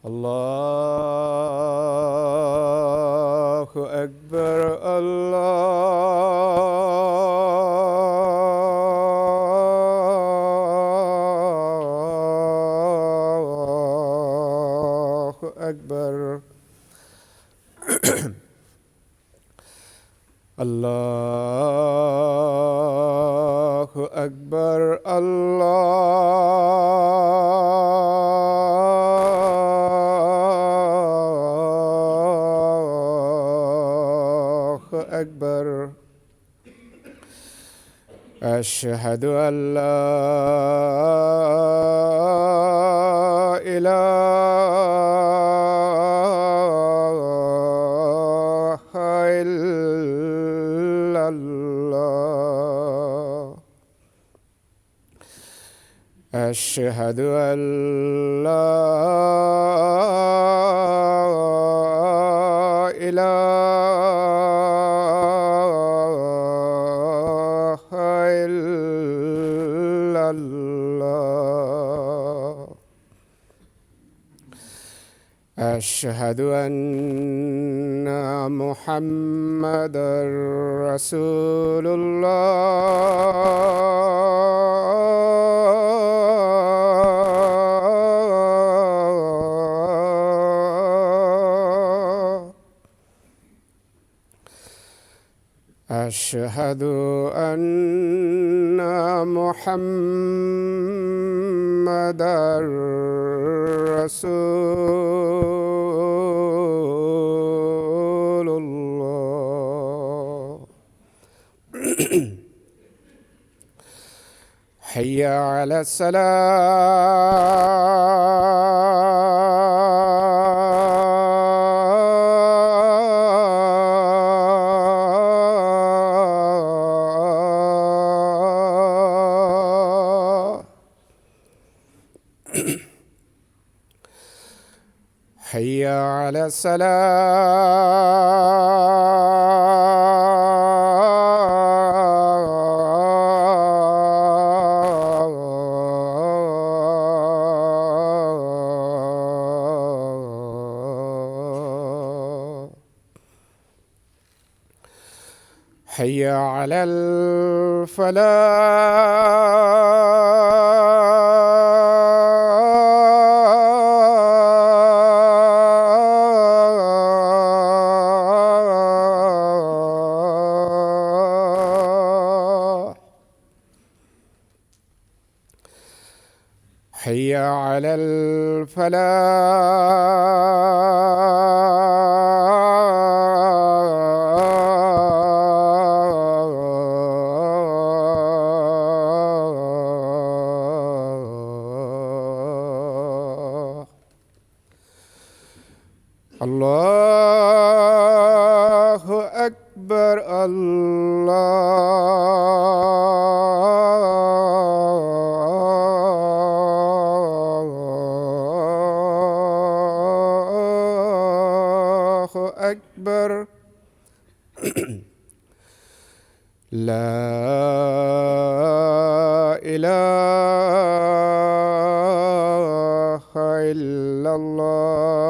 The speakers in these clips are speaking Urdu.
الله أكبر الله أكبر الله أكبر الله أكبر أشهد أن لا إله إلا الله أشهد أن لا إله إلا الله أشهد أن محمدًا رسول الله أشهد أن محمدًا رسول الله حي على الصلاة حي على الصلاة حي على الفلاح حي على الفلاح الله أكبر الله أكبر لا إله إلا الله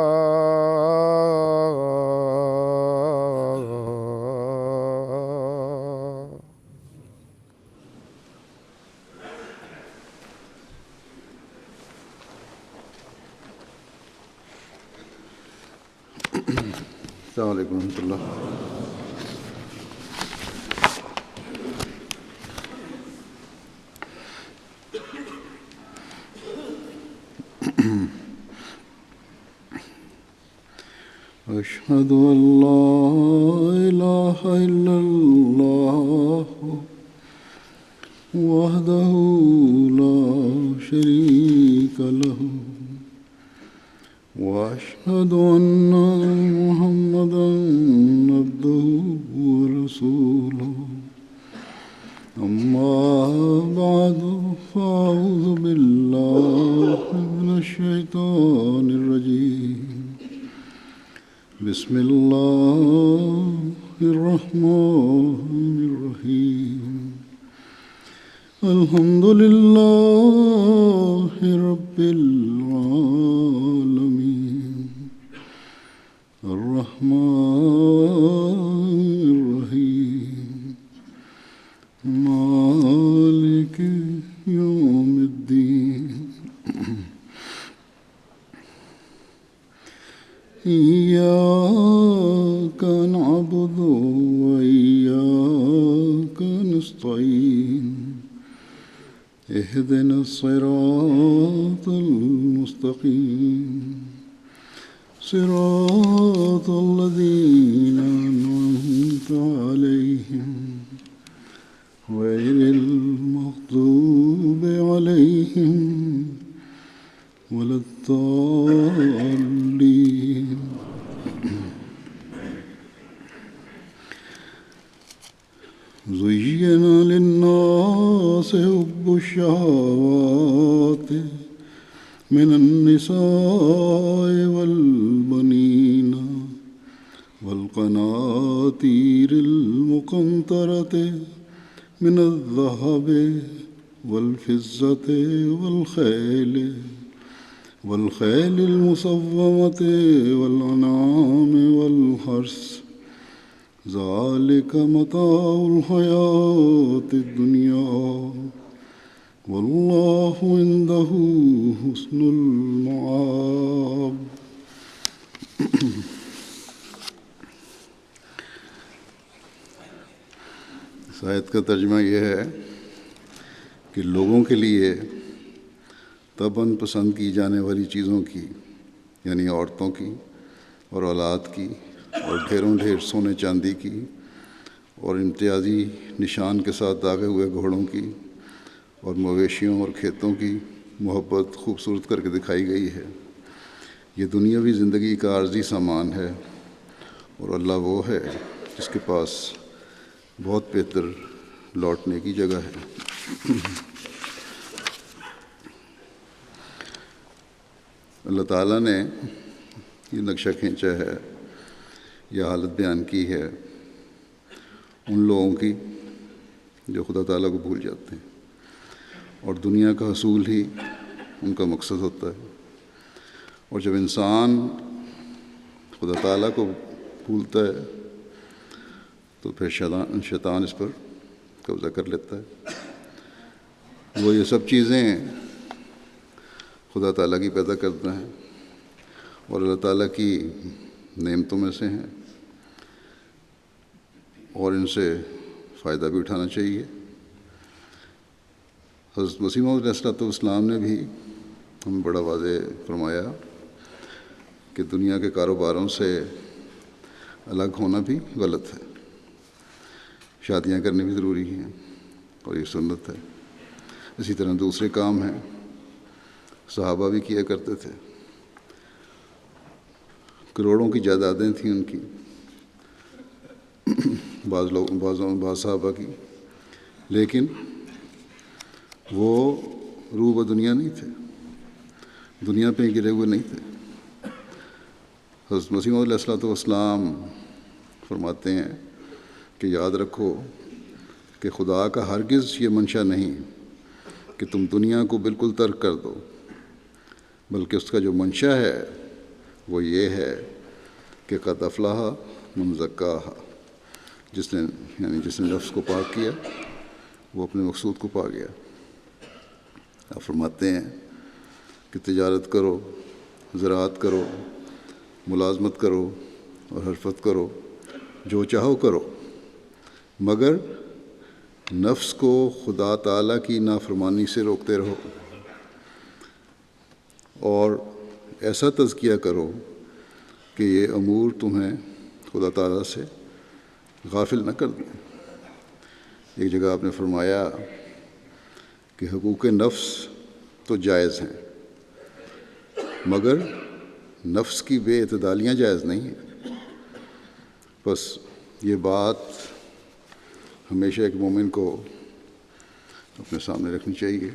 السلام عليكم ورحمة الله. أشهد أن لا إله إلا الله وحده لا شريك له وأشهد أن محمدًا عبده ورسوله أما بعد فأعوذ بالله من الشيطان الرجيم بسم الله الرحمن الرحيم الحمد لله رب العالمين إياك نعبد وإياك نستعين اهدنا الصراط المستقيم صراط الذين أنعمت عليهم غير المغضوب عليهم ولا الضالين. زين للناس حب الشهوات من النساء والبنين والقناطير المقنطرة من الذهب والفضة والخيل المصومة والأنعام والحرث ذلك متاع الحياة الدنيا والله عنده حسن المآب. اس آیت کا ترجمہ یہ ہے کہ لوگوں کے لیے طبعاً پسند کی جانے والی چیزوں کی یعنی عورتوں کی اور اولاد کی اور ڈھیروں ڈھیر سونے چاندی کی اور امتیازی نشان کے ساتھ داغے ہوئے گھوڑوں کی اور مویشیوں اور کھیتوں کی محبت خوبصورت کر کے دکھائی گئی ہے. یہ دنیاوی زندگی کا عارضی سامان ہے اور اللہ وہ ہے جس کے پاس بہت بہتر لوٹنے کی جگہ ہے. اللہ تعالیٰ نے یہ نقشہ کھینچا ہے، یہ حالت بیان کی ہے ان لوگوں کی جو خدا تعالیٰ کو بھول جاتے ہیں اور دنیا کا حصول ہی ان کا مقصد ہوتا ہے. اور جب انسان خدا تعالیٰ کو بھولتا ہے تو پھر شیطان اس پر قبضہ کر لیتا ہے. وہ یہ سب چیزیں خدا تعالیٰ کی پیدا کرتا ہے اور اللہ تعالیٰ کی نعمتوں میں سے ہیں اور ان سے فائدہ بھی اٹھانا چاہیے. حضرت مسیح موعود علیہ السلام نے بھی ہمیں بڑا واضح فرمایا کہ دنیا کے کاروباروں سے الگ ہونا بھی غلط ہے. شادیاں کرنی بھی ضروری ہیں اور یہ سنت ہے. اسی طرح دوسرے کام ہیں صحابہ بھی کیا کرتے تھے. کروڑوں کی جائیدادیں تھیں ان کی، بعض صحابہ کی، لیکن وہ روح دنیا نہیں تھے، دنیا پہ گرے ہوئے نہیں تھے. حضرت مسیح موعود علیہ السلام فرماتے ہیں کہ یاد رکھو کہ خدا کا ہرگز یہ منشا نہیں کہ تم دنیا کو بالکل ترک کر دو، بلکہ اس کا جو منشا ہے وہ یہ ہے کہ قد افلح من زکاہا، جس نے نفس کو پاک کیا وہ اپنے مقصود کو پا گیا. آپ فرماتے ہیں کہ تجارت کرو، زراعت کرو، ملازمت کرو اور حرفت کرو، جو چاہو کرو، مگر نفس کو خدا تعالیٰ کی نافرمانی سے روکتے رہو اور ایسا تزکیہ کرو کہ یہ امور تمہیں خدا تعالیٰ سے غافل نہ کر دیں. ایک جگہ آپ نے فرمایا کہ حقوق نفس تو جائز ہیں مگر نفس کی بے اعتدالیاں جائز نہیں ہیں. بس یہ بات ہمیشہ ایک مومن کو اپنے سامنے رکھنی چاہیے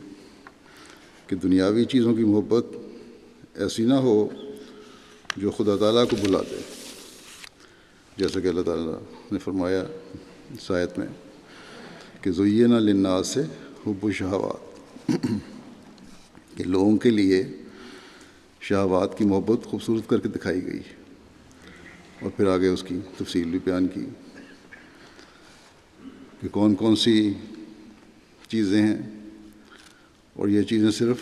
کہ دنیاوی چیزوں کی محبت ایسی نہ ہو جو خدا تعالیٰ کو بھلا دے، جیسا کہ اللہ تعالیٰ نے فرمایا اس آیت میں کہ زُیِّنَ لِلنَّاسِ حُبُّ الشَّہَوَاتِ، کہ لوگوں کے لیے شہوات کی محبت خوبصورت کر کے دکھائی گئی. اور پھر آگے اس کی تفصیل بھی بیان کی کہ کون کون سی چیزیں ہیں، اور یہ چیزیں صرف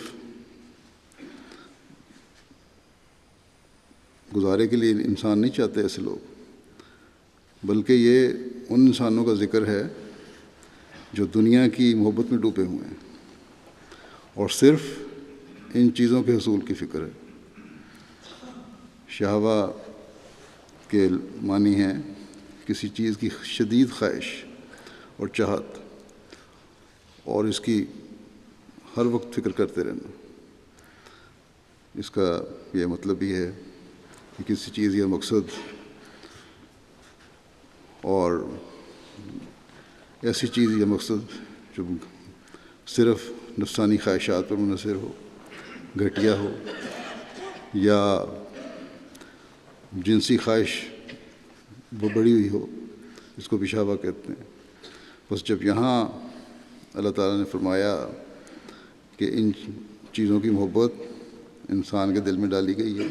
گزارے کے لیے انسان نہیں چاہتے ایسے لوگ، بلکہ یہ ان انسانوں کا ذکر ہے جو دنیا کی محبت میں ڈوبے ہوئے ہیں اور صرف ان چیزوں کے حصول کی فکر ہے۔ شہوہ کے معنی ہیں کسی چیز کی شدید خواہش اور چاہت، اور اس کی ہر وقت فکر کرتے رہنا۔ اس کا یہ مطلب بھی ہے کہ کسی چیز یا مقصد اور ایسی چیز یا مقصد جو صرف نفسانی خواہشات پر منحصر ہو، گھٹیا ہو، یا جنسی خواہش وہ بڑی ہوئی ہو، اس کو بھی شہوہ کہتے ہیں۔ بس جب یہاں اللہ تعالیٰ نے فرمایا کہ ان چیزوں کی محبت انسان کے دل میں ڈالی گئی ہے،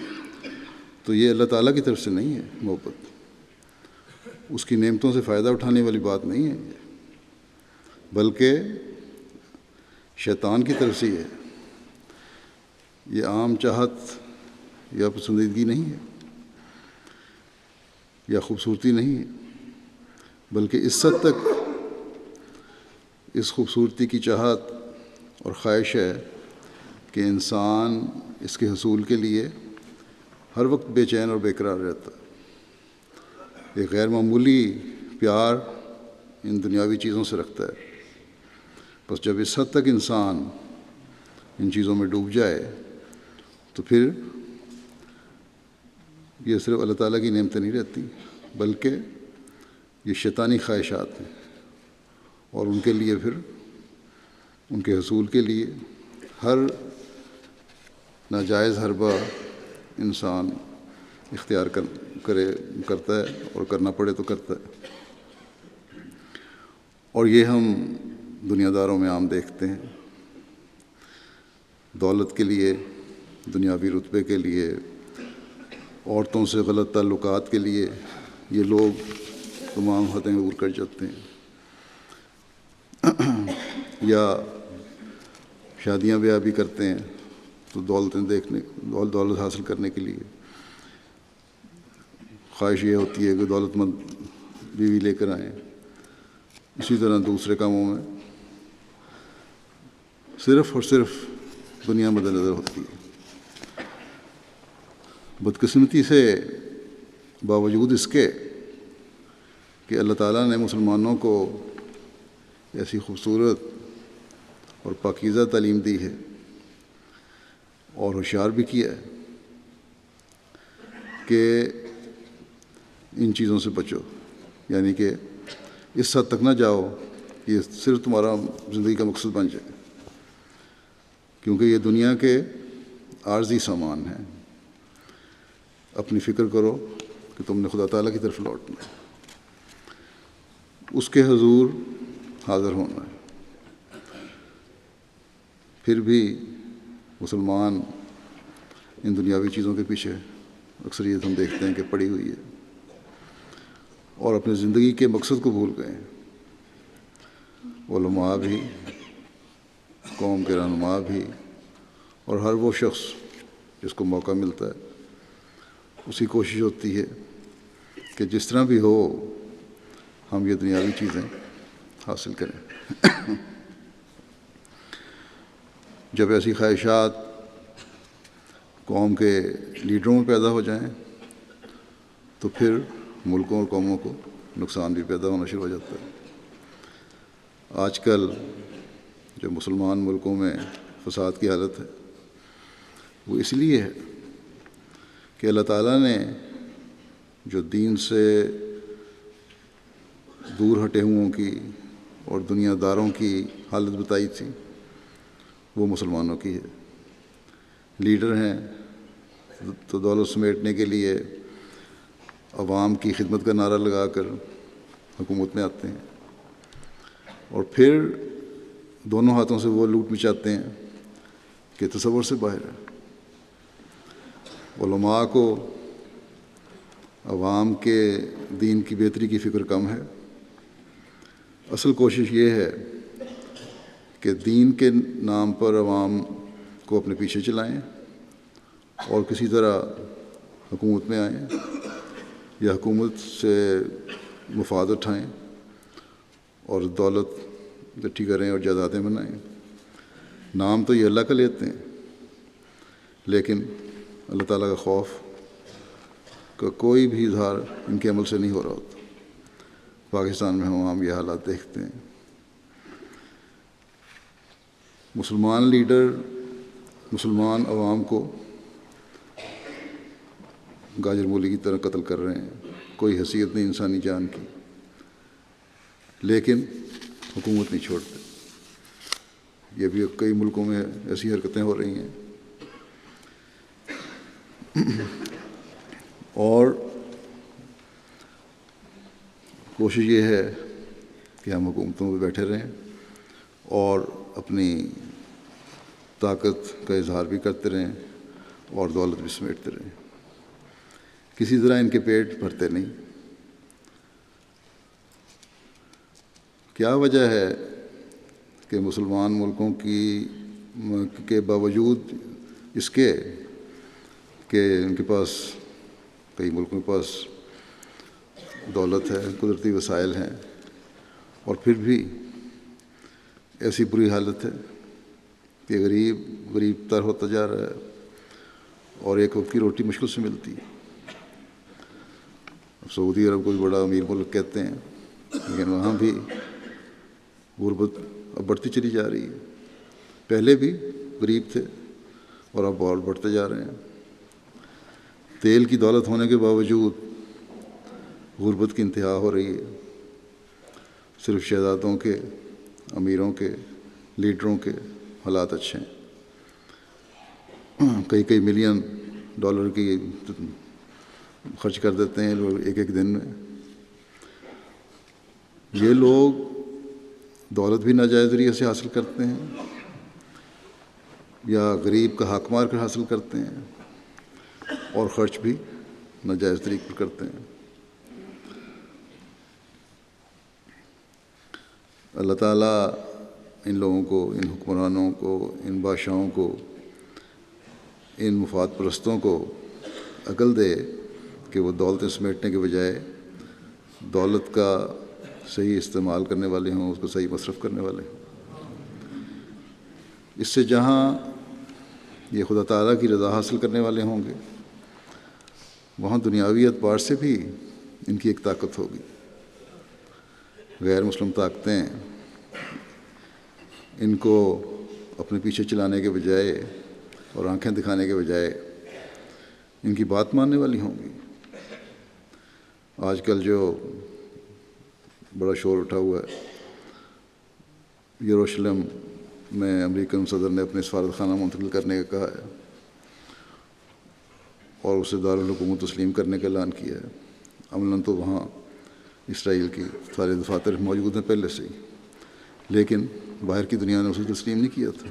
تو یہ اللہ تعالیٰ کی طرف سے نہیں ہے محبت، اس کی نعمتوں سے فائدہ اٹھانے والی بات نہیں ہے، بلکہ شیطان کی طرف سے ہے۔ یہ عام چاہت یا پسندیدگی نہیں ہے یا خوبصورتی نہیں ہے، بلکہ اس حد تک اس خوبصورتی کی چاہت اور خواہش ہے کہ انسان اس کے حصول کے لیے ہر وقت بے چین اور بے قرار رہتا ہے۔ ایک غیر معمولی پیار ان دنیاوی چیزوں سے رکھتا ہے۔ بس جب اس حد تک انسان ان چیزوں میں ڈوب جائے تو پھر یہ صرف اللہ تعالیٰ کی نعمتیں نہیں رہتی، بلکہ یہ شیطانی خواہشات ہیں، اور ان کے لیے پھر ان کے حصول کے لیے ہر ناجائز حربہ انسان اختیار کرتا ہے، اور کرنا پڑے تو کرتا ہے۔ اور یہ ہم دنیا داروں میں عام دیکھتے ہیں۔ دولت کے لیے، دنیاوی رتبے کے لیے، عورتوں سے غلط تعلقات کے لیے یہ لوگ تمام حدیں عبور کر جاتے ہیں، یا شادیاں بیاہ بھی کرتے ہیں تو دولت حاصل کرنے کے لیے خواہش یہ ہوتی ہے کہ دولت مند بیوی لے کر آئیں۔ اسی طرح دوسرے کاموں میں صرف اور صرف دنیا مد نظر ہوتی ہے۔ بدقسمتی سے باوجود اس کے کہ اللہ تعالیٰ نے مسلمانوں کو ایسی خوبصورت اور پاکیزہ تعلیم دی ہے اور ہوشیار بھی کیا ہے کہ ان چیزوں سے بچو، یعنی کہ اس حد تک نہ جاؤ کہ یہ صرف تمہارا زندگی کا مقصد بن جائے، کیونکہ یہ دنیا کے عارضی سامان ہیں۔ اپنی فکر کرو کہ تم نے خدا تعالیٰ کی طرف لوٹنا ہے، اس کے حضور حاضر ہونا ہے۔ پھر بھی مسلمان ان دنیاوی چیزوں کے پیچھے اکثریت ہم دیکھتے ہیں کہ پڑی ہوئی ہے، اور اپنی زندگی کے مقصد کو بھول گئے ہیں۔ علماء بھی، قوم کے رہنما بھی، اور ہر وہ شخص جس کو موقع ملتا ہے، اسی کوشش ہوتی ہے کہ جس طرح بھی ہو ہم یہ دنیاوی چیزیں حاصل کریں۔ جب ایسی خواہشات قوم کے لیڈروں میں پیدا ہو جائیں تو پھر ملکوں اور قوموں کو نقصان بھی پیدا ہونا شروع ہو جاتا ہے۔ آج کل جو مسلمان ملکوں میں فساد کی حالت ہے وہ اس لیے ہے کہ اللہ تعالیٰ نے جو دین سے دور ہٹے ہوئوں کی اور دنیا داروں کی حالت بتائی تھی وہ مسلمانوں کی ہے۔ لیڈر ہیں تو دولت سمیٹنے کے لیے عوام کی خدمت کا نعرہ لگا کر حکومت میں آتے ہیں، اور پھر دونوں ہاتھوں سے وہ لوٹ مچاتے ہیں کہ تصور سے باہر ہے۔ علماء کو عوام کے دین کی بہتری کی فکر کم ہے۔ اصل کوشش یہ ہے کہ دین کے نام پر عوام کو اپنے پیچھے چلائیں اور کسی طرح حکومت میں آئیں یا حکومت سے مفاد اٹھائیں اور دولت اکٹھی کریں اور جائیدادیں بنائیں. نام تو یہ اللہ کا لیتے ہیں، لیکن اللہ تعالیٰ کا خوف کا کوئی بھی اظہار ان کے عمل سے نہیں ہو رہا ہوتا. پاکستان میں ہم عام یہ حالات دیکھتے ہیں. مسلمان لیڈر مسلمان عوام کو گاجر مولی کی طرح قتل کر رہے ہیں. کوئی حیثیت نہیں انسانی جان کی، لیکن حکومت نہیں چھوڑتے. یہ بھی کئی ملکوں میں ایسی حرکتیں ہو رہی ہیں. اور کوشش یہ ہے کہ ہم حکومتوں پہ بیٹھے رہیں اور اپنی طاقت کا اظہار بھی کرتے رہیں اور دولت بھی سمیٹتے رہیں. کسی طرح ان کے پیٹ بھرتے نہیں. کیا وجہ ہے کہ مسلمان ملکوں کے باوجود اس کے کہ ان کے پاس کئی ملکوں کے پاس دولت ہے، قدرتی وسائل ہیں، اور پھر بھی ایسی بری حالت ہے کہ غریب تر ہوتا جا رہا ہے اور ایک وقت کی روٹی مشکل سے ملتی ہے. سعودی عرب کو بھی بڑا امیر ملک کہتے ہیں، لیکن وہاں بھی غربت اب بڑھتی چلی جا رہی ہے. پہلے بھی غریب تھے اور اب اور بڑھتے جا رہے ہیں. تیل کی دولت ہونے کے باوجود غربت کی انتہا ہو رہی ہے. صرف شہزادوں کے، امیروں کے، لیڈروں کے حالات اچھے ہیں. کئی ملین ڈالر کی خرچ کر دیتے ہیں لوگ ایک دن میں. یہ لوگ دولت بھی ناجائز ذریعے سے حاصل کرتے ہیں یا غریب کا حق مار کر حاصل کرتے ہیں، اور خرچ بھی ناجائز طریقے پر کرتے ہیں. اللہ تعالیٰ ان لوگوں کو، ان حکمرانوں کو، ان بادشاہوں کو، ان مفاد پرستوں کو عقل دے کہ وہ دولتیں سمیٹنے کے بجائے دولت کا صحیح استعمال کرنے والے ہوں، اس کو صحیح مصرف کرنے والے ہوں. اس سے جہاں یہ خدا تعالیٰ کی رضا حاصل کرنے والے ہوں گے، وہاں دنیاوی اعتبار سے بھی ان کی ایک طاقت ہوگی. غیر مسلم طاقتیں ان کو اپنے پیچھے چلانے کے بجائے اور آنکھیں دکھانے کے بجائے ان کی بات ماننے والی ہوں گی. آج کل جو بڑا شور اٹھا ہوا ہے، یروشلم میں امریکن صدر نے اپنے سفارت خانہ منتقل کرنے کا کہا ہے اور اسے دارالحکومت تسلیم کرنے کا اعلان کیا ہے. عملاً تو وہاں اسرائیل کی سارے دفاتر موجود ہیں پہلے سے ہی، لیکن باہر کی دنیا نے اسے تسلیم نہیں کیا تھا.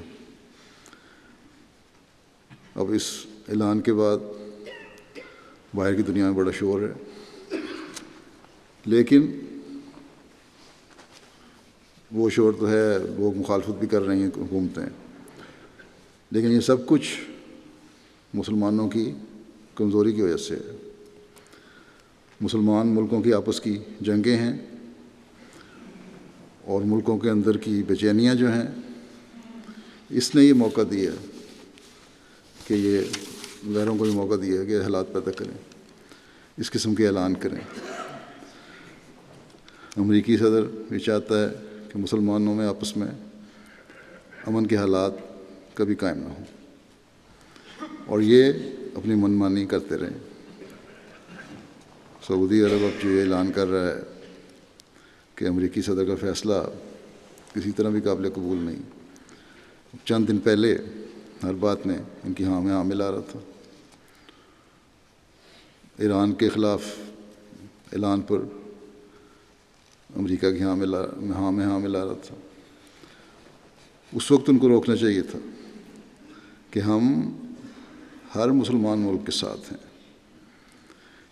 اب اس اعلان کے بعد باہر کی دنیا میں بڑا شور ہے، لیکن وہ شور تو ہے، وہ مخالفت بھی کر رہی ہیں حکومتیں، لیکن یہ سب کچھ مسلمانوں کی کمزوری کی وجہ سے ہے. مسلمان ملکوں کی آپس کی جنگیں ہیں اور ملکوں کے اندر کی بے چینیاں جو ہیں، اس نے یہ موقع دیا کہ یہ غیروں کو بھی موقع دیا کہ حالات پیدا کریں، اس قسم کے اعلان کریں. امریکی صدر بھی چاہتا ہے کہ مسلمانوں میں آپس میں امن کے حالات کبھی قائم نہ ہوں اور یہ اپنی منمانی کرتے رہیں. سعودی عرب اب جو یہ اعلان کر رہا ہے کہ امریکی صدر کا فیصلہ کسی طرح بھی قابل قبول نہیں. چند دن پہلے ہر بات میں ان کی ہاں میں ہاں ملا رہا تھا. ایران کے خلاف اعلان پر امریکہ کی ہاں میں ہاں ملا رہا تھا. اس وقت ان کو روکنا چاہیے تھا کہ ہم ہر مسلمان ملک کے ساتھ ہیں،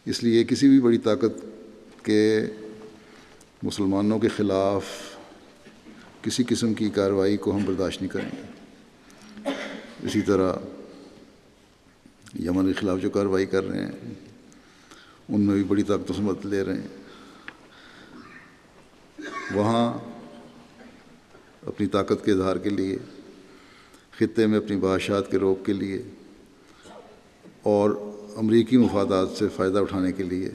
اس لیے کسی بھی بڑی طاقت کے مسلمانوں کے خلاف کسی قسم کی کارروائی کو ہم برداشت نہیں کریں گے. اسی طرح یمن کے خلاف جو کارروائی کر رہے ہیں ان میں بھی بڑی طاقتوں سے مدد لے رہے ہیں. وہاں اپنی طاقت کے اظہار کے لیے، خطے میں اپنی بادشاہت کے روک کے لیے اور امریکی مفادات سے فائدہ اٹھانے کے لیے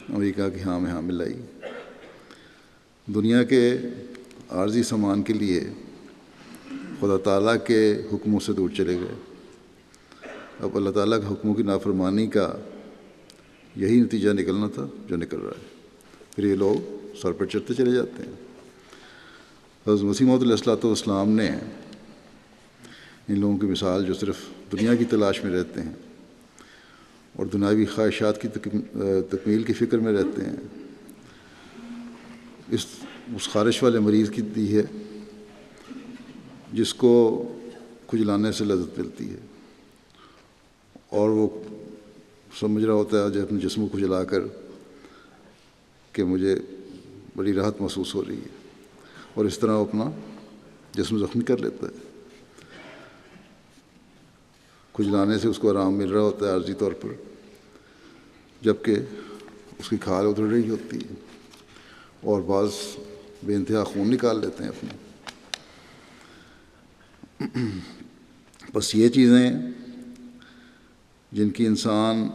امریکہ کی ہاں میں ہاں ملائی. دنیا کے عارضی سامان کے لیے خدا تعالیٰ کے حکموں سے دور چلے گئے. اب اللہ تعالیٰ کے حکموں کی نافرمانی کا یہی نتیجہ نکلنا تھا جو نکل رہا ہے. پھر یہ لوگ سر پر چڑھتے چلے جاتے ہیں. حضرت مسیح موعود علیہ الصلوۃ والسلام نے ان لوگوں کی مثال جو صرف دنیا کی تلاش میں رہتے ہیں اور دنیاوی خواہشات کی تکمیل کی فکر میں رہتے ہیں، اس خارش والے مریض کی دی ہے جس کو کھجلانے سے لذت ملتی ہے، اور وہ سمجھ رہا ہوتا ہے جو اپنے جسم کو کھجلا کر کہ مجھے بڑی راحت محسوس ہو رہی ہے، اور اس طرح وہ اپنا جسم زخمی کر لیتا ہے. کھجلانے سے اس کو آرام مل رہا ہوتا ہے عارضی طور پر، جبکہ اس کی کھال اتر رہی ہوتی ہے اور بعض بے انتہا خون نکال لیتے ہیں اپنے. بس یہ چیزیں جن کی انسان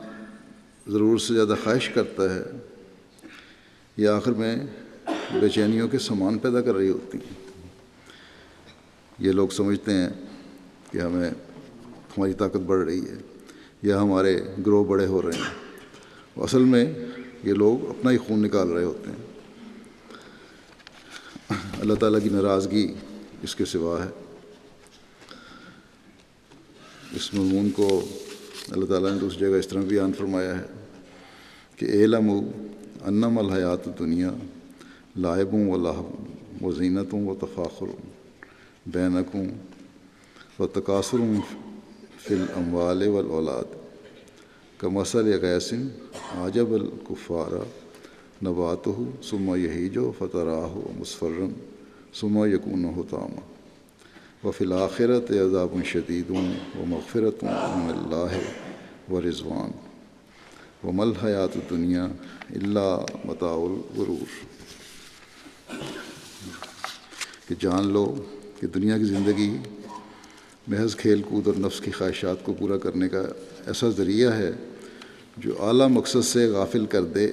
ضرورت سے زیادہ خواہش کرتا ہے، یہ آخر میں بے چینیوں کے سامان پیدا کر رہی ہوتی ہیں. یہ لوگ سمجھتے ہیں کہ ہماری طاقت بڑھ رہی ہے یا ہمارے گروہ بڑے ہو رہے ہیں. اصل میں یہ لوگ اپنا ہی خون نکال رہے ہوتے ہیں. اللہ تعالیٰ کی ناراضگی اس کے سوا ہے. اس مضمون کو اللہ تعالیٰ نے دوسری جگہ اس طرح بیان فرمایا ہے کہ اعلموا انما الحیات الدنیا لعب و لہو و زینت و تفاخر بینکم و تکاثر فی الاموال والاولاد کمثل غیث اعجب الکفار نباتہ ثم یہیج فتراہ مصفرا ثم یکون حطاما وفی الآخرۃ عذاب شدید و مغفرۃ من اللہ و رضوان وما الحیات الدنیا الا متاع الغرور. کہ جان لو کہ دنیا کی زندگی محض کھیل کود اور نفس کی خواہشات کو پورا کرنے کا ایسا ذریعہ ہے جو اعلیٰ مقصد سے غافل کر دے،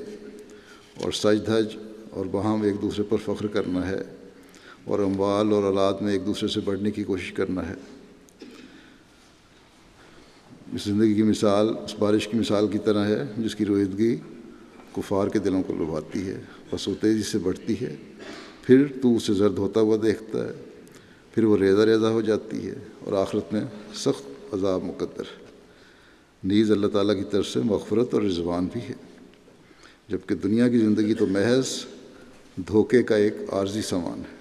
اور سج دھج اور باہم ایک دوسرے پر فخر کرنا ہے اور اموال اور اولاد میں ایک دوسرے سے بڑھنے کی کوشش کرنا ہے. اس زندگی کی مثال اس بارش کی مثال کی طرح ہے جس کی رویدگی کفار کے دلوں کو لبھاتی ہے. بس وہ تیزی سے بڑھتی ہے، پھر تو اسے زرد ہوتا ہوا دیکھتا ہے، پھر وہ ریزہ ریزہ ہو جاتی ہے اور آخرت میں سخت عذاب مقدر ہے. نیز اللہ تعالیٰ کی طرف سے مغفرت اور رضوان بھی ہے، جبکہ دنیا کی زندگی تو محض دھوکے کا ایک عارضی سامان ہے.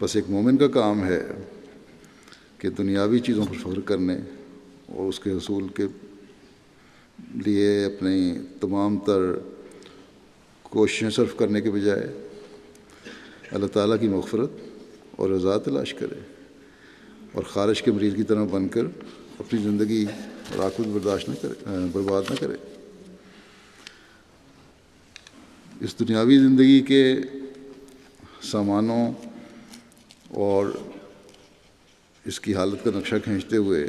بس ایک مومن کا کام ہے کہ دنیاوی چیزوں پر فخر کرنے اور اس کے حصول کے لیے اپنی تمام تر کوششیں صرف کرنے کے بجائے اللہ تعالیٰ کی مغفرت اور رضا تلاش کرے اور خارش کے مریض کی طرح بن کر اپنی زندگی اور آخرت برداشت نہ کرے، برباد نہ کرے. اس دنیاوی زندگی کے سامانوں اور اس کی حالت کا نقشہ کھینچتے ہوئے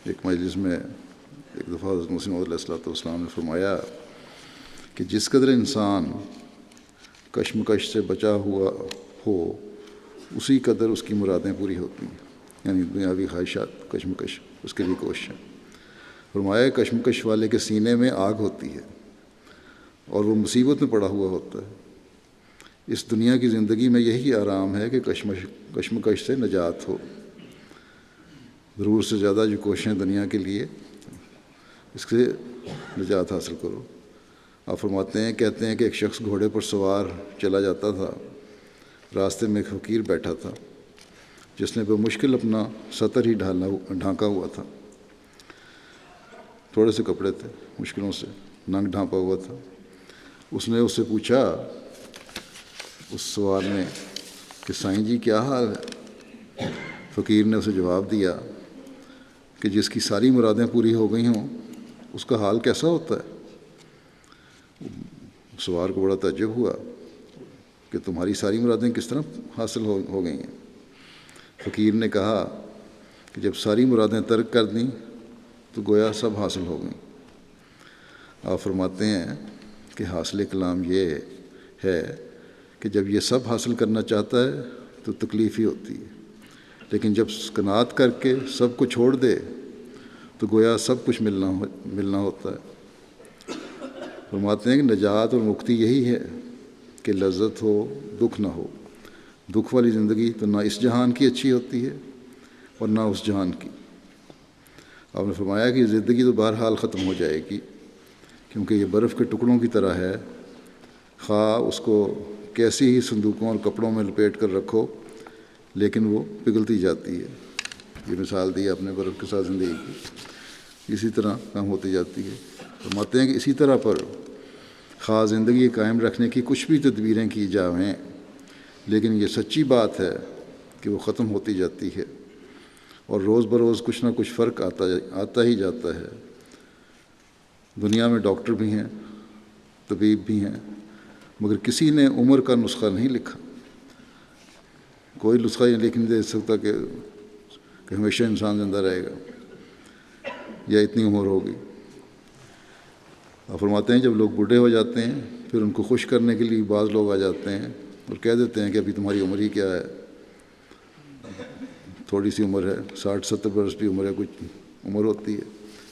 ایک مجلس میں ایک دفعہ حضرت مسیح موعود علیہ الصلوۃ والسلام نے فرمایا کہ جس قدر انسان کشمکش سے بچا ہوا ہو اسی قدر اس کی مرادیں پوری ہوتی ہیں. یعنی دنیاوی خواہشات، کشمکش، اس کے لیے کوششیں. فرمایا کشمکش والے کے سینے میں آگ ہوتی ہے اور وہ مصیبت میں پڑا ہوا ہوتا ہے. اس دنیا کی زندگی میں یہی آرام ہے کہ کشمکش سے نجات ہو. ضرور سے زیادہ جو کوششیں دنیا کے لیے، اس سے نجات حاصل کرو. آپ فرماتے ہیں، کہتے ہیں کہ ایک شخص گھوڑے پر سوار چلا جاتا تھا. راستے میں ایک فقیر بیٹھا تھا جس نے بمشکل اپنا سطر ہی ڈھانکا ہوا تھا. تھوڑے سے کپڑے تھے، مشکلوں سے ننگ ڈھانپا ہوا تھا. اس نے اس سے پوچھا، اس سوال نے، کہ سائیں جی کیا حال ہے؟ فقیر نے اسے جواب دیا کہ جس کی ساری مرادیں پوری ہو گئی ہوں اس کا حال کیسا ہوتا ہے؟ سوار کو بڑا تعجب ہوا کہ تمہاری ساری مرادیں کس طرح حاصل ہو گئی ہیں؟ فقیر نے کہا کہ جب ساری مرادیں ترک کر دیں تو گویا سب حاصل ہو گئیں۔ آپ فرماتے ہیں کہ حاصل کلام یہ ہے کہ جب یہ سب حاصل کرنا چاہتا ہے تو تکلیف ہی ہوتی ہے، لیکن جب قناعت کر کے سب کو چھوڑ دے تو گویا سب کچھ ملنا ہوتا ہے۔ فرماتے ہیں کہ نجات اور مکتی یہی ہے کہ لذت ہو، دکھ نہ ہو۔ دکھ والی زندگی تو نہ اس جہان کی اچھی ہوتی ہے اور نہ اس جہان کی۔ آپ نے فرمایا کہ زندگی تو بہرحال ختم ہو جائے گی، کیونکہ یہ برف کے ٹکڑوں کی طرح ہے، خواہ اس کو کیسی ہی صندوقوں اور کپڑوں میں لپیٹ کر رکھو لیکن وہ پگھلتی جاتی ہے۔ یہ مثال دی اپنے برف کے ساتھ زندگی کی، اسی طرح کام ہوتی جاتی ہے۔ فرماتے ہیں کہ اسی طرح پر خواہ زندگی قائم رکھنے کی کچھ بھی تدبیریں کی جاویں، لیکن یہ سچی بات ہے کہ وہ ختم ہوتی جاتی ہے اور روز بروز کچھ نہ کچھ فرق آتا ہی جاتا ہے۔ دنیا میں ڈاکٹر بھی ہیں، طبیب بھی ہیں، مگر کسی نے عمر کا نسخہ نہیں لکھا۔ کوئی نسخہ یہ لکھ نہیں دے سکتا کہ ہمیشہ انسان زندہ رہے گا یا اتنی عمر ہوگی۔ آپ فرماتے ہیں جب لوگ بوڑھے ہو جاتے ہیں پھر ان کو خوش کرنے کے لیے بعض لوگ آ جاتے ہیں اور کہہ دیتے ہیں کہ ابھی تمہاری عمر ہی کیا ہے، تھوڑی سی عمر ہے، 60-70 برس بھی عمر ہے، کچھ عمر ہوتی ہے،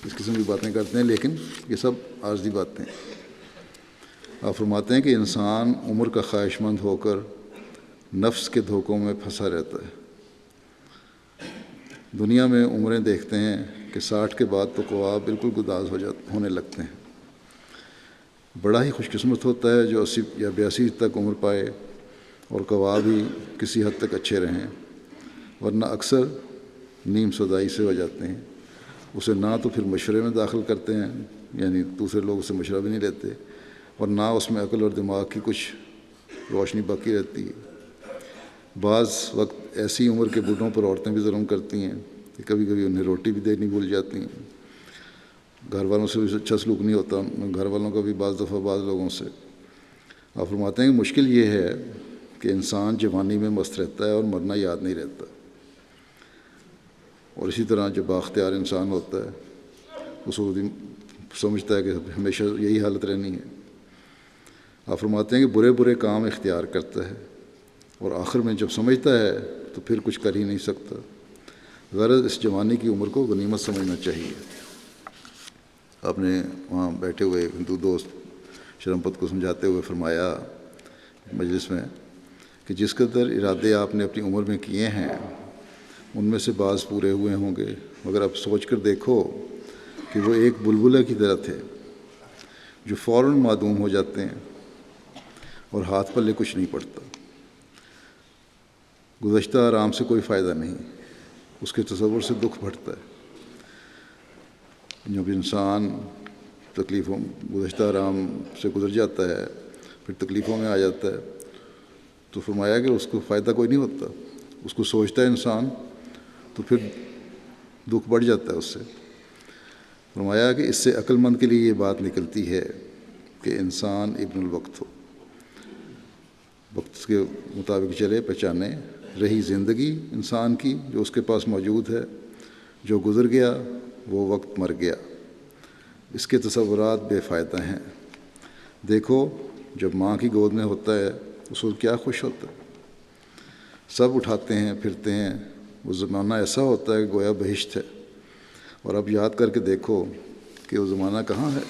اس قسم کی باتیں کرتے ہیں، لیکن یہ سب عارضی باتیں ہیں۔ آپ فرماتے ہیں کہ انسان عمر کا خواہش مند ہو کر نفس کے دھوکوں میں پھنسا رہتا ہے۔ دنیا میں عمریں دیکھتے ہیں کہ 60 کے بعد تو قوا بالکل گداز ہونے لگتے ہیں۔ بڑا ہی خوش قسمت ہوتا ہے جو 80 یا 82 تک عمر پائے اور قوا بھی کسی حد تک اچھے رہیں، ورنہ اکثر نیم سودائی سے ہو جاتے ہیں۔ اسے نہ تو پھر مشورے میں داخل کرتے ہیں، یعنی دوسرے لوگ اسے مشورہ بھی نہیں لیتے، اور نہ اس میں عقل اور دماغ کی کچھ روشنی باقی رہتی ہے۔ بعض وقت ایسی عمر کے بوڑھوں پر عورتیں بھی ظلم کرتی ہیں کہ کبھی کبھی انہیں روٹی بھی دینی بھول جاتی ہیں۔ گھر والوں سے بھی اچھا سلوک نہیں ہوتا، گھر والوں کا بھی بعض دفعہ بعض لوگوں سے۔ آپ فرماتے ہیں کہ مشکل یہ ہے کہ انسان جوانی میں مست رہتا ہے اور مرنا یاد نہیں رہتا، اور اسی طرح جب بااختیار انسان ہوتا ہے اس کو سمجھتا ہے کہ ہمیشہ یہی حالت رہنی ہے۔ آپ فرماتے ہیں کہ برے برے کام اختیار کرتا ہے اور آخر میں جب سمجھتا ہے تو پھر کچھ کر ہی نہیں سکتا۔ غرض اس جوانی کی عمر کو غنیمت سمجھنا چاہیے۔ آپ نے وہاں بیٹھے ہوئے ہندو دوست شرمپت کو سمجھاتے ہوئے فرمایا مجلس میں کہ جس قدر ارادے آپ نے اپنی عمر میں کیے ہیں ان میں سے بعض پورے ہوئے ہوں گے، مگر اب سوچ کر دیکھو کہ وہ ایک بلبلے کی طرح تھے جو فوراً معدوم ہو جاتے ہیں اور ہاتھ پلے کچھ نہیں پڑتا۔ گزشتہ آرام سے کوئی فائدہ نہیں، اس کے تصور سے دکھ بڑھتا ہے۔ جب انسان تکلیفوں گزشتہ آرام سے گزر جاتا ہے پھر تکلیفوں میں آ جاتا ہے تو فرمایا کہ اس کو فائدہ کوئی نہیں ہوتا، اس کو سوچتا ہے انسان تو پھر دکھ بڑھ جاتا ہے اس سے۔ فرمایا کہ اس سے عقل مند کے لیے یہ بات نکلتی ہے کہ انسان ابن الوقت ہو، وقت کے مطابق چلے پہچانے۔ رہی زندگی انسان کی جو اس کے پاس موجود ہے، جو گزر گیا وہ وقت مر گیا، اس کے تصورات بے فائدہ ہیں۔ دیکھو جب ماں کی گود میں ہوتا ہے اس وقت کیا خوش ہوتا ہے، سب اٹھاتے ہیں پھرتے ہیں، وہ زمانہ ایسا ہوتا ہے کہ گویا بہشت ہے، اور اب یاد کر کے دیکھو کہ وہ زمانہ کہاں ہے،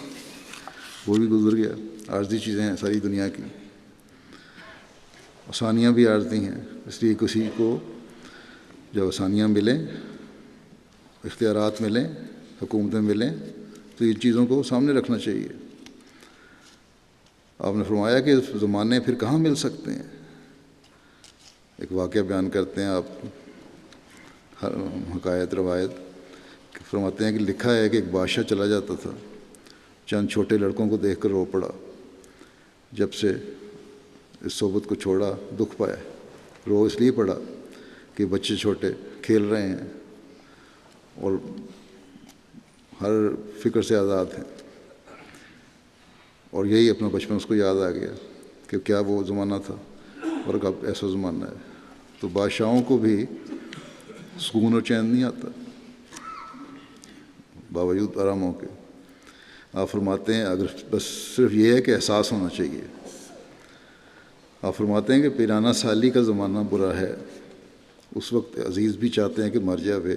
وہ بھی گزر گیا۔ عارضی چیزیں ہیں ساری دنیا کی، آسانیاں بھی عارضی ہیں، اس لیے کسی کو جب آسانیاں ملیں، اختیارات ملیں، حکومتیں ملیں تو یہ چیزوں کو سامنے رکھنا چاہیے۔ آپ نے فرمایا کہ زمانے پھر کہاں مل سکتے ہیں۔ ایک واقعہ بیان کرتے ہیں آپ، حکایت روایت فرماتے ہیں کہ لکھا ہے کہ ایک بادشاہ چلا جاتا تھا، چند چھوٹے لڑکوں کو دیکھ کر رو پڑا، جب سے اس صحبت کو چھوڑا دکھ پایا۔ اس لیے پڑا کہ بچے چھوٹے کھیل رہے ہیں اور ہر فکر سے آزاد ہیں، اور یہی اپنا بچپن اس کو یاد آ گیا کہ کیا وہ زمانہ تھا اور اب ایسا زمانہ ہے۔ تو بادشاہوں کو بھی سکون اور چین نہیں آتا باوجود آراموں کے۔ آپ فرماتے ہیں اگر بس صرف یہ ہے کہ احساس ہونا چاہیے۔ آپ فرماتے ہیں کہ پیرانہ سالی کا زمانہ برا ہے، اس وقت عزیز بھی چاہتے ہیں کہ مر جاوے،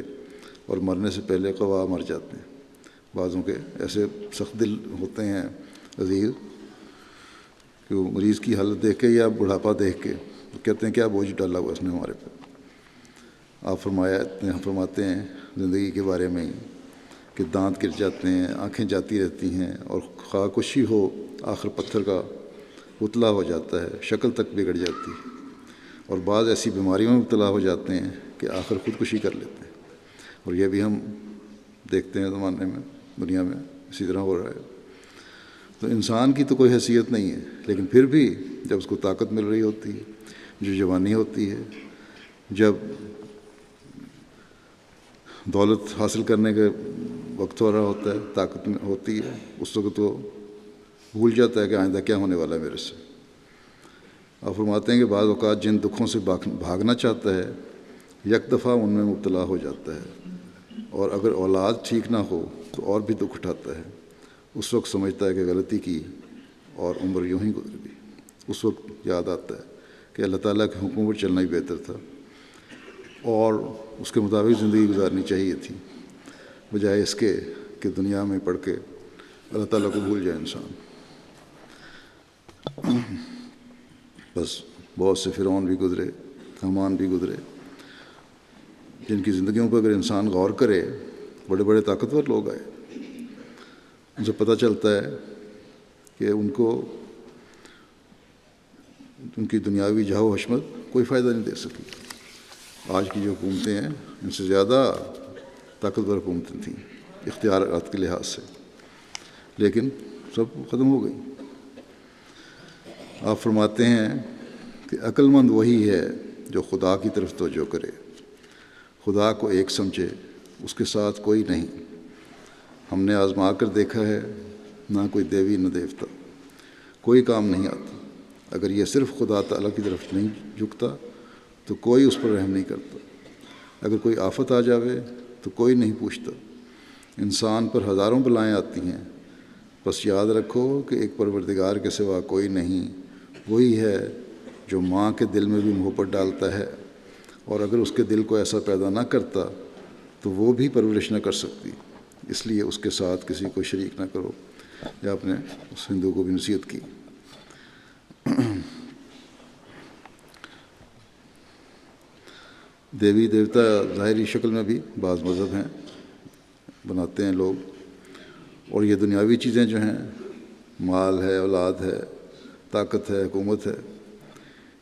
اور مرنے سے پہلے قوا مر جاتے ہیں۔ بعضوں کے ایسے سخت دل ہوتے ہیں عزیز کہ وہ مریض کی حالت دیکھ کے یا بڑھاپا دیکھ کے کہتے ہیں کیا بوجھ ڈالا ہوا اس نے ہمارے پہ۔ آپ فرماتے ہیں زندگی کے بارے میں ہی کہ دانت گر جاتے ہیں، آنکھیں جاتی رہتی ہیں، اور خواہ کچھ ہی ہو آخر پتھر کا پتلا ہو جاتا ہے، شکل تک بگڑ جاتی ہے، اور بعض ایسی بیماریوں میں مبتلا ہو جاتے ہیں کہ آخر خودکشی کر لیتے ہیں، اور یہ بھی ہم دیکھتے ہیں زمانے میں، دنیا میں اسی طرح ہو رہا ہے۔ تو انسان کی تو کوئی حیثیت نہیں ہے، لیکن پھر بھی جب اس کو طاقت مل رہی ہوتی ہے، جو جوانی ہوتی ہے، جب دولت حاصل کرنے کا وقت ہو رہا ہوتا ہے، طاقت ہوتی ہے، اس وقت تو بھول جاتا ہے کہ آئندہ کیا ہونے والا ہے میرے سے۔ آپ فرماتے ہیں کہ بعض اوقات جن دکھوں سے بھاگنا چاہتا ہے یک دفعہ ان میں مبتلا ہو جاتا ہے، اور اگر اولاد ٹھیک نہ ہو تو اور بھی دکھ اٹھاتا ہے۔ اس وقت سمجھتا ہے کہ غلطی کی اور عمر یوں ہی گزر گئی۔ اس وقت یاد آتا ہے کہ اللہ تعالیٰ کے حکموں پر چلنا ہی بہتر تھا، اور اس کے مطابق زندگی گزارنی چاہیے تھی، بجائے اس کے کہ دنیا میں پڑھ کے اللہ تعالیٰ کو بھول جائے انسان۔ بس بہت سے فرعون بھی گزرے، حامان بھی گزرے، جن کی زندگیوں پر اگر انسان غور کرے، بڑے بڑے طاقتور لوگ آئے، ان سے پتہ چلتا ہے کہ ان کو ان کی دنیاوی جاہ و حشمت کوئی فائدہ نہیں دے سکی۔ آج کی جو حکومتیں ہیں ان سے زیادہ طاقتور حکومتیں تھیں اختیارات کے لحاظ سے، لیکن سب ختم ہو گئی۔ آپ فرماتے ہیں کہ عقل مند وہی ہے جو خدا کی طرف توجہ کرے، خدا کو ایک سمجھے، اس کے ساتھ کوئی نہیں۔ ہم نے آزما کر دیکھا ہے، نہ کوئی دیوی نہ دیوتا، کوئی کام نہیں آتا۔ اگر یہ صرف خدا تعالیٰ کی طرف نہیں جھکتا تو کوئی اس پر رحم نہیں کرتا۔ اگر کوئی آفت آ جاوے تو کوئی نہیں پوچھتا۔ انسان پر ہزاروں بلائیں آتی ہیں، بس یاد رکھو کہ ایک پروردگار کے سوا کوئی نہیں، وہی ہے جو ماں کے دل میں بھی محبت ڈالتا ہے، اور اگر اس کے دل کو ایسا پیدا نہ کرتا تو وہ بھی پرورش نہ کر سکتی، اس لیے اس کے ساتھ کسی کو شریک نہ کرو۔ یہ آپ نے اس ہندو کو بھی نصیحت کی۔ دیوی دیوتا ظاہری شکل میں بھی بعض مذہب ہیں، بناتے ہیں لوگ، اور یہ دنیاوی چیزیں جو ہیں، مال ہے، اولاد ہے، طاقت ہے، حکومت ہے،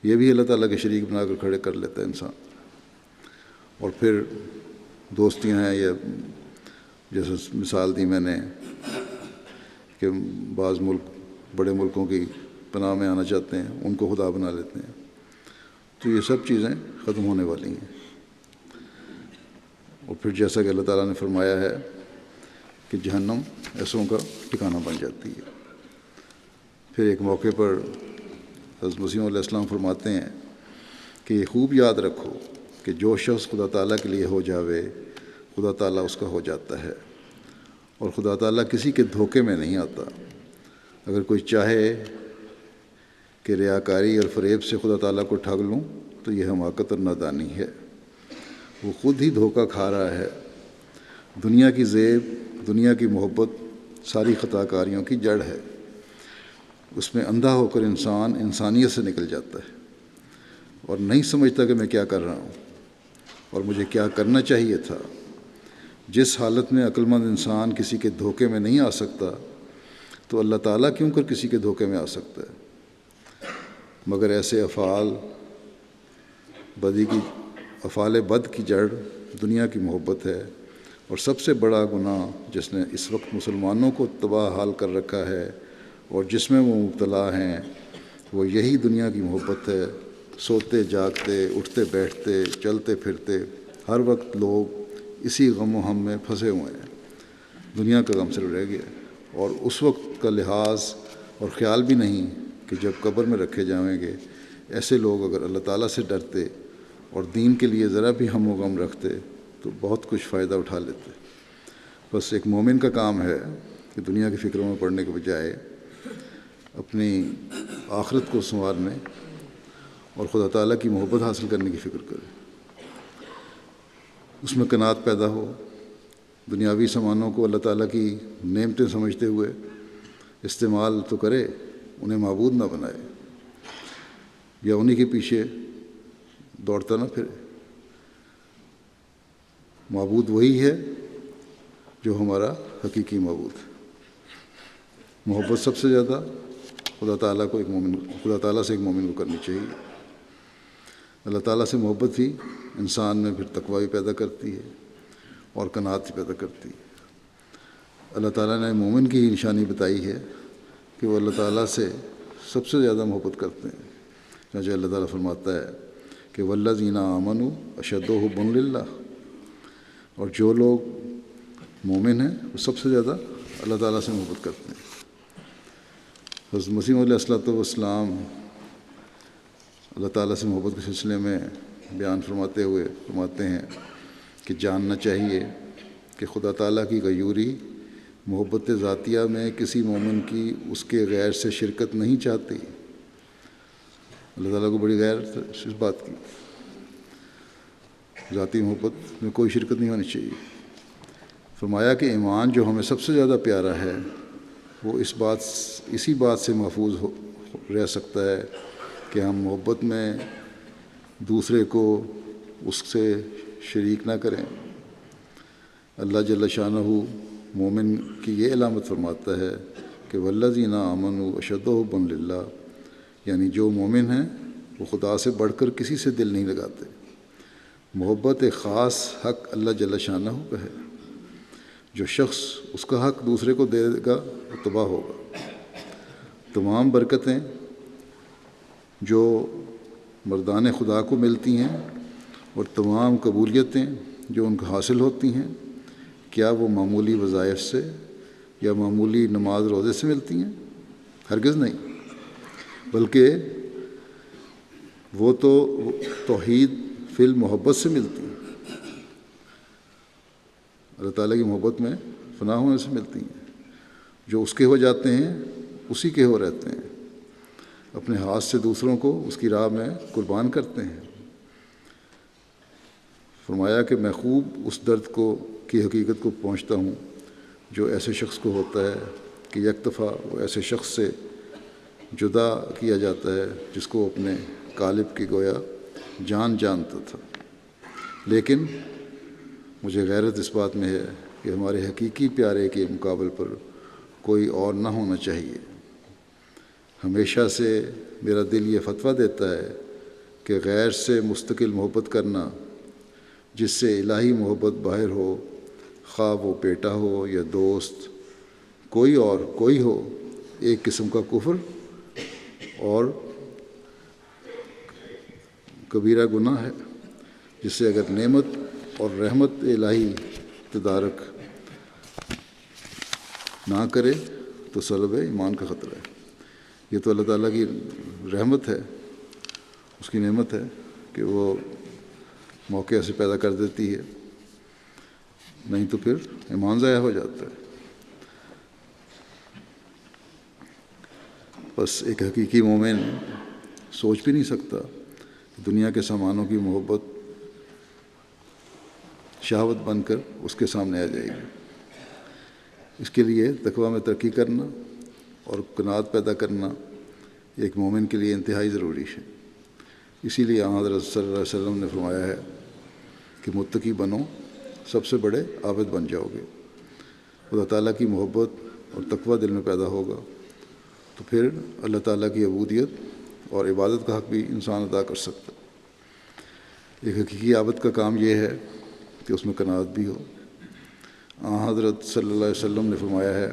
یہ بھی اللہ تعالیٰ کے شریک بنا کر کھڑے کر لیتا ہے انسان۔ اور پھر دوستیاں ہیں، یہ جیسے مثال دی میں نے کہ بعض ملک بڑے ملکوں کی پناہ میں آنا چاہتے ہیں، ان کو خدا بنا لیتے ہیں۔ تو یہ سب چیزیں ختم ہونے والی ہیں، اور پھر جیسا کہ اللہ تعالیٰ نے فرمایا ہے کہ جہنم ایسوں کا ٹھکانہ بن جاتی ہے۔ پھر ایک موقع پر حضرت مسیح علیہ السلام فرماتے ہیں کہ یہ خوب یاد رکھو کہ جو شخص خدا تعالیٰ کے لیے ہو جاوے، خدا تعالیٰ اس کا ہو جاتا ہے، اور خدا تعالیٰ کسی کے دھوکے میں نہیں آتا۔ اگر کوئی چاہے کہ ریاکاری اور فریب سے خدا تعالیٰ کو ٹھگ لوں تو یہ حماقت اور نادانی ہے، وہ خود ہی دھوکہ کھا رہا ہے۔ دنیا کی زیب، دنیا کی محبت ساری خطا کاریوں کی جڑ ہے۔ اس میں اندھا ہو کر انسان انسانیت سے نکل جاتا ہے اور نہیں سمجھتا کہ میں کیا کر رہا ہوں اور مجھے کیا کرنا چاہیے تھا۔ جس حالت میں عقل مند انسان کسی کے دھوکے میں نہیں آ سکتا تو اللہ تعالیٰ کیوں کر کسی کے دھوکے میں آ سکتا ہے؟ مگر ایسے افعال بد کی جڑ دنیا کی محبت ہے، اور سب سے بڑا گناہ جس نے اس وقت مسلمانوں کو تباہ حال کر رکھا ہے اور جس میں وہ مبتلا ہیں، وہ یہی دنیا کی محبت ہے۔ سوتے جاگتے، اٹھتے بیٹھتے، چلتے پھرتے، ہر وقت لوگ اسی غم و ہم میں پھنسے ہوئے ہیں۔ دنیا کا غم صرف رہ گیا اور اس وقت کا لحاظ اور خیال بھی نہیں کہ جب قبر میں رکھے جائیں گے ایسے لوگ اگر اللہ تعالیٰ سے ڈرتے اور دین کے لیے ذرا بھی ہم و غم رکھتے تو بہت کچھ فائدہ اٹھا لیتے۔ بس ایک مومن کا کام ہے کہ دنیا کی فکروں میں پڑنے کے بجائے اپنی آخرت کو سنوارنے اور خدا تعالیٰ کی محبت حاصل کرنے کی فکر کرے، اس میں قناعت پیدا ہو، دنیاوی سامانوں کو اللہ تعالیٰ کی نعمتیں سمجھتے ہوئے استعمال تو کرے، انہیں معبود نہ بنائے یا انہی کے پیچھے دوڑتا نہ پھرے۔ معبود وہی ہے جو ہمارا حقیقی معبود ہے۔ محبت سب سے زیادہ خدا تعالیٰ سے ایک مومن کو کرنی چاہیے۔ اللہ تعالیٰ سے محبت ہی انسان میں پھر تقوی بھی پیدا کرتی ہے اور قناعت بھی پیدا کرتی ہے۔ اللہ تعالیٰ نے مومن کی ہی نشانی بتائی ہے کہ وہ اللہ تعالیٰ سے سب سے زیادہ محبت کرتے ہیں۔ چنانچہ اللہ تعالیٰ فرماتا ہے کہ والذین آمنوا اشد حبا للہ، اور جو لوگ مومن ہیں وہ سب سے زیادہ اللہ تعالیٰ سے محبت کرتے ہیں۔ حضرت مسیح علیہ السلام اللہ تعالیٰ سے محبت کے سلسلے میں بیان فرماتے ہوئے فرماتے ہیں کہ جاننا چاہیے کہ خدا تعالیٰ کی غیوری محبت ذاتیہ میں کسی مومن کی اس کے غیر سے شرکت نہیں چاہتی۔ اللہ تعالیٰ کو بڑی غیر اس بات کی، ذاتی محبت میں کوئی شرکت نہیں ہونی چاہیے۔ فرمایا کہ ایمان جو ہمیں سب سے زیادہ پیارا ہے وہ اسی بات سے محفوظ رہ سکتا ہے کہ ہم محبت میں دوسرے کو اس سے شریک نہ کریں۔ اللہ جل شانہ مومن کی یہ علامت فرماتا ہے کہ والذین آمنوا اشد حبا للہ، یعنی جو مومن ہیں وہ خدا سے بڑھ کر کسی سے دل نہیں لگاتے۔ محبت ایک خاص حق اللہ جل شانہ کا ہے، جو شخص اس کا حق دوسرے کو دے گا وہ تباہ ہوگا۔ تمام برکتیں جو مردان خدا کو ملتی ہیں اور تمام قبولیتیں جو ان کو حاصل ہوتی ہیں، کیا وہ معمولی وظائف سے یا معمولی نماز روزے سے ملتی ہیں؟ ہرگز نہیں، بلکہ وہ تو توحید فی المحبت سے ملتی ہیں، اللہ تعالیٰ کی محبت میں فنا ہونے سے ملتی ہیں۔ جو اس کے ہو جاتے ہیں اسی کے ہو رہتے ہیں، اپنے ہاتھ سے دوسروں کو اس کی راہ میں قربان کرتے ہیں۔ فرمایا کہ میں خوب اس درد کی حقیقت کو پہنچتا ہوں جو ایسے شخص کو ہوتا ہے کہ یک دفعہ وہ ایسے شخص سے جدا کیا جاتا ہے جس کو اپنے قالب کی گویا جان جانتا تھا۔ لیکن مجھے غیرت اس بات میں ہے کہ ہمارے حقیقی پیارے کے مقابل پر کوئی اور نہ ہونا چاہیے۔ ہمیشہ سے میرا دل یہ فتویٰ دیتا ہے کہ غیر سے مستقل محبت کرنا جس سے الہی محبت باہر ہو، خواہ وہ بیٹا ہو یا دوست، کوئی ہو، ایک قسم کا کفر اور کبیرہ گناہ ہے، جس سے اگر نعمت اور رحمت الہی تدارک نہ کرے تو سلب ایمان کا خطرہ ہے۔ یہ تو اللہ تعالیٰ کی رحمت ہے، اس کی نعمت ہے کہ وہ موقع ایسے پیدا کر دیتی ہے، نہیں تو پھر ایمان ضائع ہو جاتا ہے۔ بس ایک حقیقی مومن سوچ بھی نہیں سکتا کہ دنیا کے سامانوں کی محبت شہوت بن کر اس کے سامنے آ جائے گی۔ اس کے لیے تقویٰ میں ترقی کرنا اور قناعت پیدا کرنا ایک مومن کے لیے انتہائی ضروری ہے۔ اسی لیے حضرت صلی اللہ علیہ وسلم نے فرمایا ہے کہ متقی بنو، سب سے بڑے عابد بن جاؤ گے۔ خدا تعالیٰ کی محبت اور تقویٰ دل میں پیدا ہوگا تو پھر اللہ تعالیٰ کی عبودیت اور عبادت کا حق بھی انسان ادا کر سکتا ہے۔ ایک حقیقی عابد کا کام یہ ہے کہ اس میں قناعت بھی ہو۔ حضرت صلی اللہ علیہ وسلم نے فرمایا ہے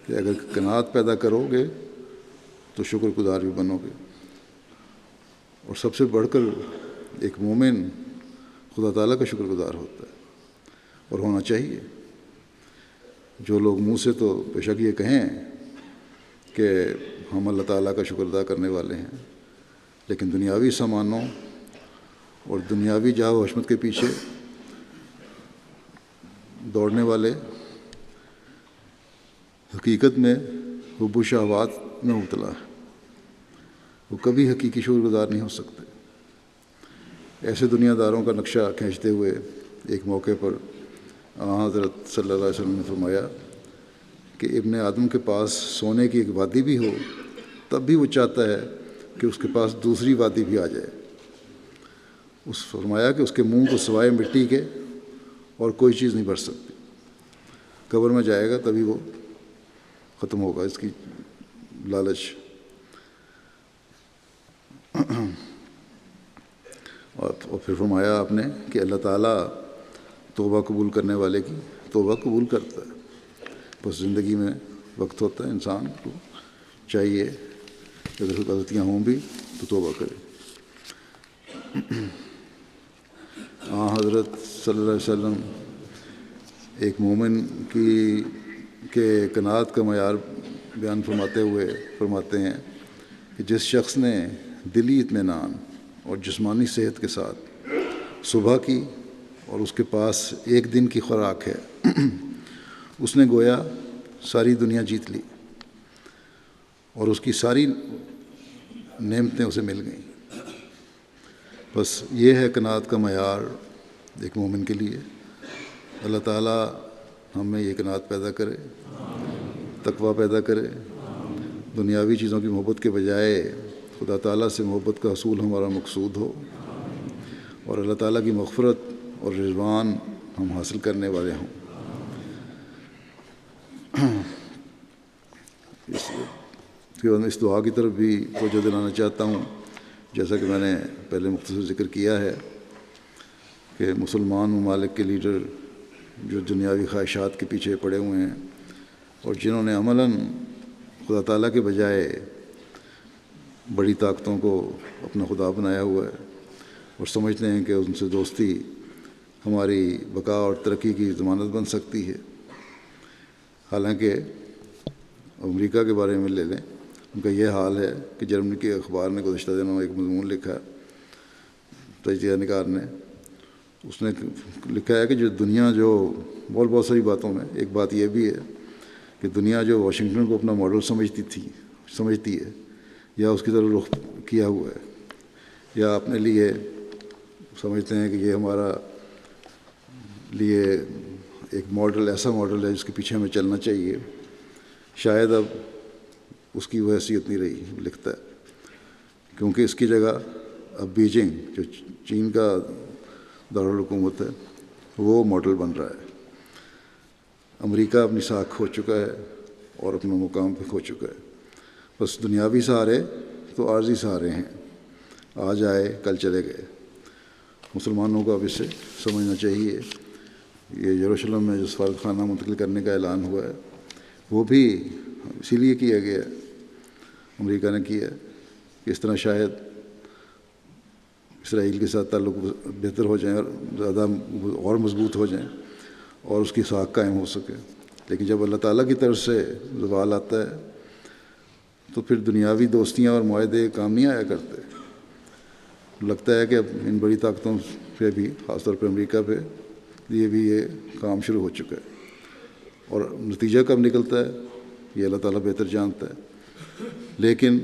کہ اگر قناعت پیدا کرو گے تو شکر گزار بھی بنو گے، اور سب سے بڑھ کر ایک مومن خدا تعالیٰ کا شکر گزار ہوتا ہے اور ہونا چاہیے۔ جو لوگ منہ سے تو بے شک یہ کہیں کہ ہم اللہ تعالیٰ کا شکر ادا کرنے والے ہیں، لیکن دنیاوی سامانوں اور دنیاوی جاہ و حشمت کے پیچھے دوڑنے والے حقیقت میں حب و شہوات میں مبتلا ہے، وہ کبھی حقیقی شکر گزار نہیں ہو سکتے۔ ایسے دنیا داروں کا نقشہ کھینچتے ہوئے ایک موقع پر حضرت صلی اللہ علیہ وسلم نے فرمایا کہ ابن آدم کے پاس سونے کی ایک وادی بھی ہو تب بھی وہ چاہتا ہے کہ اس کے پاس دوسری وادی بھی آ جائے۔ اس فرمایا کہ اس کے منہ کو سوائے مٹی کے اور کوئی چیز نہیں بھر سکتی، قبر میں جائے گا تبھی وہ ختم ہوگا اس کی لالچ۔ اور پھر فرمایا آپ نے کہ اللہ تعالیٰ توبہ قبول کرنے والے کی توبہ قبول کرتا ہے۔ بس زندگی میں وقت ہوتا ہے، انسان کو چاہیے کہ اگر غلطیاں ہوں بھی تو توبہ کرے۔ حضرت صلی اللہ علیہ وسلم ایک مومن کے قناعت کا معیار بیان فرماتے ہوئے فرماتے ہیں کہ جس شخص نے دلی اطمینان اور جسمانی صحت کے ساتھ صبح کی اور اس کے پاس ایک دن کی خوراک ہے، اس نے گویا ساری دنیا جیت لی اور اس کی ساری نعمتیں اسے مل گئیں۔ بس یہ ہے قناعت کا معیار ایک مومن کے لیے۔ اللہ تعالیٰ ہم میں یہ قناعت پیدا کرے، تقویٰ پیدا کرے، دنیاوی چیزوں کی محبت کے بجائے خدا تعالیٰ سے محبت کا حصول ہمارا مقصود ہو، اور اللہ تعالیٰ کی مغفرت اور رضوان ہم حاصل کرنے والے ہوں۔ اس دعا کی طرف بھی توجہ دلانا چاہتا ہوں، جیسا کہ میں نے پہلے مختصر ذکر کیا ہے کہ مسلمان ممالک کے لیڈر جو دنیاوی خواہشات کے پیچھے پڑے ہوئے ہیں اور جنہوں نے عملاً خدا تعالیٰ کے بجائے بڑی طاقتوں کو اپنا خدا بنایا ہوا ہے اور سمجھتے ہیں کہ ان سے دوستی ہماری بقا اور ترقی کی ضمانت بن سکتی ہے۔ حالانکہ امریکہ کے بارے میں لے لیں، ان کا یہ حال ہے کہ جرمنی کے اخبار نے گزشتہ دنوں میں ایک مضمون لکھا، تجزیہ نگار نے، اس نے لکھا ہے کہ جو دنیا جو بہت ساری باتوں میں ایک بات یہ بھی ہے کہ دنیا جو واشنگٹن کو اپنا ماڈل سمجھتی ہے یا اس کی طرف رخ کیا ہوا ہے یا اپنے لیے سمجھتے ہیں کہ یہ ہمارا لیے ایک ماڈل ایسا ماڈل ہے جس کے پیچھے ہمیں چلنا چاہیے، شاید اب اس کی وہ حیثیت نہیں رہی، لکھتا ہے، کیونکہ اس کی جگہ اب بیجنگ جو چین کا دارالحکومت ہے وہ ماڈل بن رہا ہے۔ امریکہ اپنی ساکھ کھو چکا ہے اور اپنا مقام پہ کھو چکا ہے۔ بس دنیاوی سہارے تو عارضی سہارے ہیں، آج آئے کل چلے گئے۔ مسلمانوں کو اب اسے سمجھنا چاہیے۔ یہ یروشلم میں جو سفارت خانہ منتقل کرنے کا اعلان ہوا ہے وہ بھی اسی لیے کیا گیا، امریکہ نے کیا کہ اس طرح شاید اسرائیل کے ساتھ تعلق بہتر ہو جائیں اور زیادہ اور مضبوط ہو جائیں اور اس کی ساکھ قائم ہو سکے۔ لیکن جب اللہ تعالیٰ کی طرف سے زوال آتا ہے تو پھر دنیاوی دوستیاں اور معاہدے کام نہیں آیا کرتے۔ لگتا ہے کہ اب ان بڑی طاقتوں پہ بھی، خاص طور پہ امریکہ پہ یہ بھی یہ کام شروع ہو چکا ہے، اور نتیجہ کب نکلتا ہے یہ اللہ تعالیٰ بہتر جانتا ہے۔ لیکن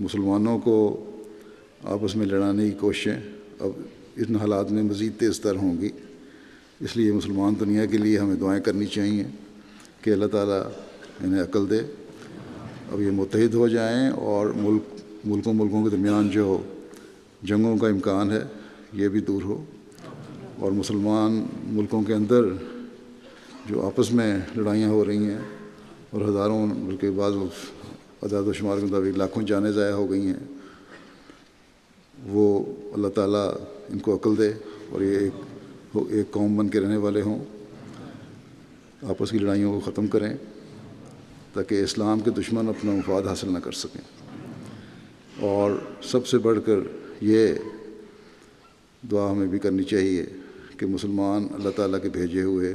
مسلمانوں کو آپس میں لڑانے کی کوششیں اب ان حالات میں مزید تیز تر ہوں گی، اس لیے مسلمان دنیا کے لیے ہمیں دعائیں کرنی چاہیے کہ اللہ تعالیٰ انہیں عقل دے، اب یہ متحد ہو جائیں اور ملکوں کے درمیان جو جنگوں کا امکان ہے یہ بھی دور ہو، اور مسلمان ملکوں کے اندر جو آپس میں لڑائیاں ہو رہی ہیں اور ہزاروں بلکہ بعض اعداد و شمار کے مطابق لاکھوں جانیں ضائع ہو گئی ہیں، وہ اللہ تعالیٰ ان کو عقل دے اور یہ ایک قوم بن کے رہنے والے ہوں، آپس کی لڑائیوں کو ختم کریں تاکہ اسلام کے دشمن اپنا مفاد حاصل نہ کر سکیں۔ اور سب سے بڑھ کر یہ دعا ہمیں بھی کرنی چاہیے کہ مسلمان اللہ تعالیٰ کے بھیجے ہوئے